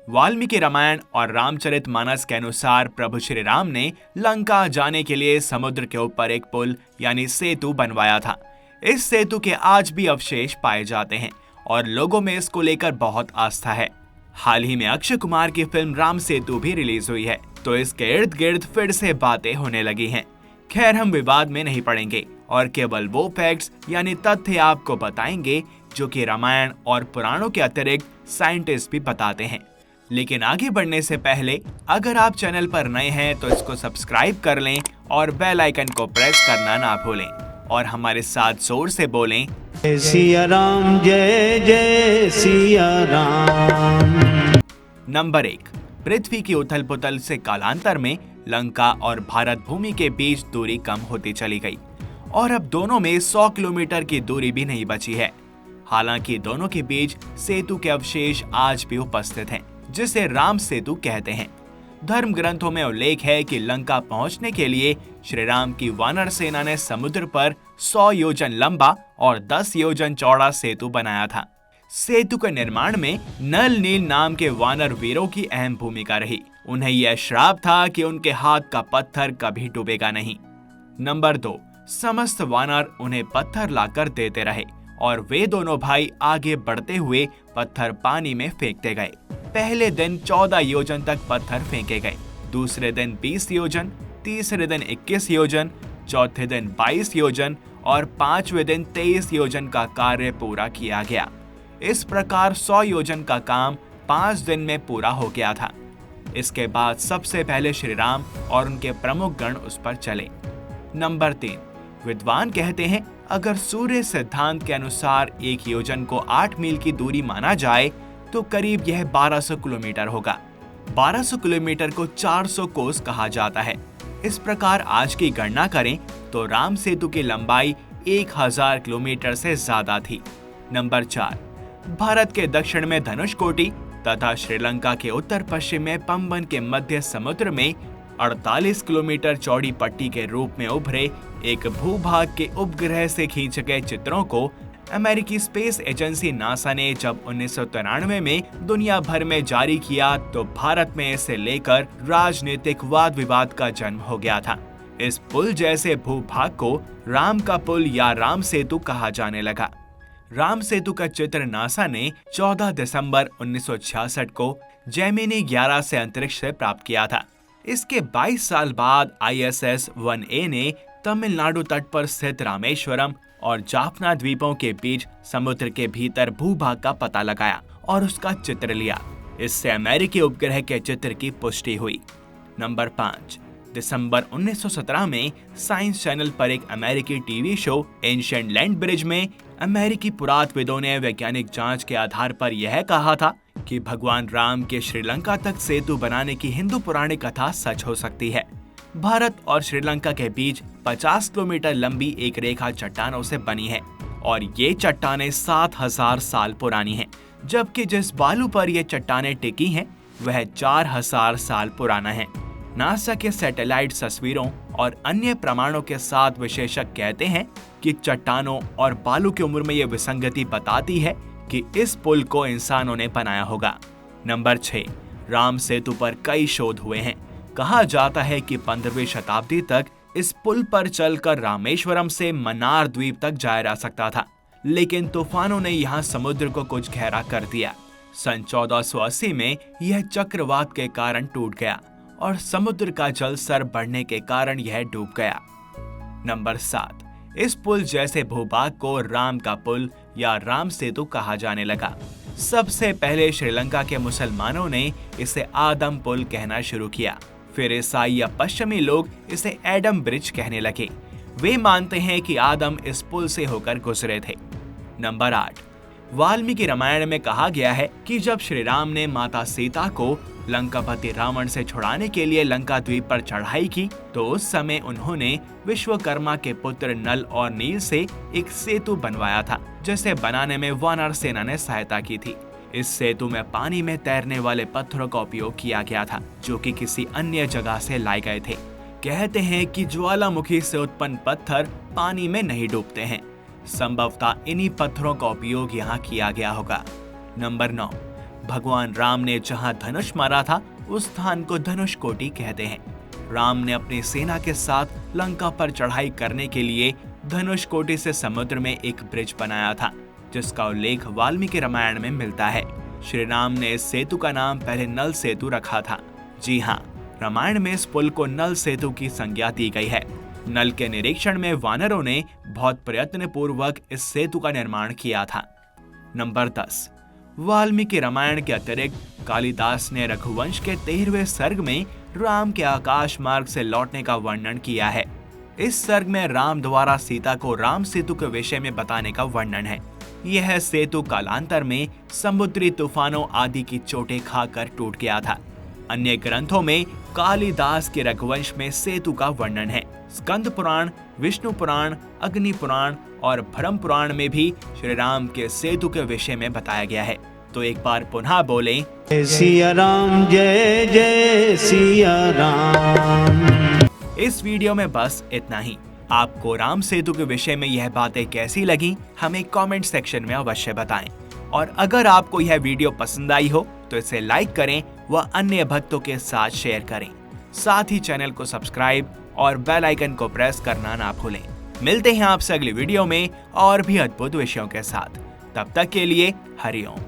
वाल्मीकि रामायण और रामचरितमानस के अनुसार प्रभु श्री राम ने लंका जाने के लिए समुद्र के ऊपर एक पुल यानी सेतु बनवाया था। इस सेतु के आज भी अवशेष पाए जाते हैं और लोगों में इसको लेकर बहुत आस्था है। हाल ही में अक्षय कुमार की फिल्म राम सेतु भी रिलीज हुई है, तो इसके इर्द गिर्द फिर से बातें होने लगी हैं। खैर, हम विवाद में नहीं पड़ेंगे और केवल वो फैक्ट्स यानी तथ्य आपको बताएंगे जो कि रामायण और पुराणों के अतिरिक्त साइंटिस्ट भी बताते हैं। लेकिन आगे बढ़ने से पहले अगर आप चैनल पर नए हैं तो इसको सब्सक्राइब कर लें और बेल आइकन को प्रेस करना ना भूलें और हमारे साथ जोर से बोलें, जय सिया राम, जय जय सिया राम। नंबर 1, पृथ्वी की उथल पुथल से कालांतर में लंका और भारत भूमि के बीच दूरी कम होती चली गई और अब दोनों में 100 किलोमीटर की दूरी भी नहीं बची है। हालांकि दोनों के बीच सेतु के अवशेष आज भी उपस्थित हैं, जिसे राम सेतु कहते हैं। धर्म ग्रंथों में उल्लेख है कि लंका पहुंचने के लिए श्री राम की वानर सेना ने समुद्र पर 100 योजन लंबा और 10 योजन चौड़ा सेतु बनाया था। सेतु के निर्माण में नल नील नाम के वानर वीरों की अहम भूमिका रही। उन्हें यह श्राप था कि उनके हाथ का पत्थर कभी डूबेगा नहीं। नंबर 2, समस्त वानर उन्हें पत्थर लाकर देते रहे और वे दोनों भाई आगे बढ़ते हुए पत्थर पानी में फेंकते गए। पहले दिन 14 योजन तक पत्थर फेंके गए, दूसरे दिन 20 योजन, तीसरे दिन 21 योजन, चौथे दिन 22 योजन और पांचवें दिन 23 योजन का कार्य पूरा किया गया। इस प्रकार 100 योजन का काम 5 दिन में पूरा हो गया था। इसके बाद सबसे पहले श्री राम और उनके प्रमुख गण उस पर चले। नंबर 3, विद्वान कहते हैं अगर सूर्य सिद्धांत के अनुसार एक योजन को 8 मील की दूरी माना जाए तो करीब यह 1200 किलोमीटर होगा। 1200 किलोमीटर को 400 कोस कहा जाता है। इस प्रकार आज की गणना करें तो राम सेतु की लंबाई 1000 किलोमीटर से ज्यादा थी। नंबर 4, भारत के दक्षिण में धनुषकोटि तथा श्रीलंका के उत्तर पश्चिम में पंबन के मध्य समुद्र में 48 किलोमीटर चौड़ी पट्टी के रूप में उभरे एक भूभाग के उपग्रह से खींचे गए चित्रों को अमेरिकी स्पेस एजेंसी नासा ने जब 1993 में दुनिया भर में जारी किया तो भारत में इसे लेकर राजनीतिक वाद विवाद का जन्म हो गया था। इस पुल जैसे भूभाग को राम का पुल या राम सेतु कहा जाने लगा। राम सेतु का चित्र नासा ने 14 दिसंबर 1966 को जेमिनी 11 से अंतरिक्ष से प्राप्त किया था। इसके 22 साल बाद ISS 1A ने तमिलनाडु तट पर स्थित रामेश्वरम और जाफना द्वीपों के बीच समुद्र के भीतर भूभाग का पता लगाया और उसका चित्र लिया। इससे अमेरिकी उपग्रह के चित्र की पुष्टि हुई। नंबर 5, दिसंबर 1917 में साइंस चैनल पर एक अमेरिकी TV show ancient land bridge में अमेरिकी पुरातत्वविदों ने वैज्ञानिक जांच के आधार पर यह कहा था कि भगवान राम के श्रीलंका तक सेतु बनाने की हिंदू पौराणिक कथा सच हो सकती है। भारत और श्रीलंका के बीच 50 किलोमीटर लंबी एक रेखा चट्टानों से बनी है और ये चट्टानें 7000 साल पुरानी हैं, जबकि जिस बालू पर ये चट्टानें टिकी हैं वह 4000 साल पुराना है। नासा के सैटेलाइट तस्वीरों और अन्य प्रमाणों के साथ विशेषज्ञ कहते हैं कि चट्टानों और बालू की उम्र में ये विसंगति बताती है कि इस पुल को इंसानों ने बनाया होगा। नंबर 6, राम सेतु पर कई शोध हुए हैं। कहा जाता है कि 15वीं शताब्दी तक इस पुल पर चलकर रामेश्वरम से मन्नार द्वीप तक जाया जा सकता था, लेकिन तूफानों ने यहाँ समुद्र को कुछ गहरा कर दिया। सन 1480 में यह चक्रवात के कारण टूट गया और समुद्र का जल स्तर बढ़ने के कारण यह डूब गया। नंबर 7, इस पुल जैसे भूभाग को राम का पुल या राम सेतु कहा जाने लगा। सबसे पहले श्रीलंका के मुसलमानों ने इसे आदम पुल कहना शुरू किया। फिर ईसाई या पश्चिमी लोग इसे एडम ब्रिज कहने लगे। वे मानते हैं कि आदम इस पुल से होकर गुजरे थे। नंबर 8, वाल्मीकि रामायण में कहा गया है कि जब श्री राम ने माता सीता को लंकापति रावण से छुड़ाने के लिए लंका द्वीप पर चढ़ाई की तो उस समय उन्होंने विश्वकर्मा के पुत्र नल और नील से एक सेतु बनवाया था, जिसे बनाने में वानर सेना ने सहायता की थी। इस सेतु में पानी में तैरने वाले पत्थरों का उपयोग किया गया था, जो कि किसी अन्य जगह से लाए गए थे। कहते हैं कि ज्वालामुखी से उत्पन्न पत्थर पानी में नहीं डूबते हैं। संभवतः इन्हीं पत्थरों का उपयोग यहाँ किया गया होगा। नंबर 9, भगवान राम ने जहां धनुष मारा था उस स्थान को धनुष कोटि कहते हैं। राम ने अपनी सेना के साथ लंका पर चढ़ाई करने के लिए धनुष कोटि से समुद्र में एक ब्रिज बनाया था, जिसका उल्लेख वाल्मीकि रामायण में मिलता है। श्री राम ने इस सेतु का नाम पहले नल सेतु रखा था। जी हाँ, रामायण में इस पुल को नल सेतु की संज्ञा दी गई है। नल के निरीक्षण में वानरों ने बहुत प्रयत्न पूर्वक इस सेतु का निर्माण किया था। नंबर 10। वाल्मीकि रामायण के अतिरिक्त कालिदास ने रघुवंश के 13वें सर्ग में राम के आकाश मार्ग से लौटने का वर्णन किया है। इस सर्ग में राम द्वारा सीता को राम सेतु के विषय में बताने का वर्णन है। यह सेतु कालांतर में समुद्री तूफानों आदि की चोटें खाकर टूट गया था। अन्य ग्रंथों में कालिदास के रघुवंश में सेतु का वर्णन है। स्कंद पुराण, विष्णु पुराण, अग्नि पुराण और ब्रह्म पुराण में भी श्री राम के सेतु के विषय में बताया गया है। तो एक बार पुनः बोलें, जय सिया राम, जय जय सिया राम। इस वीडियो में बस इतना ही। आपको राम सेतु के विषय में यह बातें कैसी लगी, हमें कमेंट सेक्शन में अवश्य बताएं। और अगर आपको यह वीडियो पसंद आई हो तो इसे लाइक करें व अन्य भक्तों के साथ शेयर करें। साथ ही चैनल को सब्सक्राइब और बेल आइकन को प्रेस करना ना भूलें। मिलते हैं आपसे अगली वीडियो में और भी अद्भुत विषयों के साथ। तब तक के लिए हरि ओम।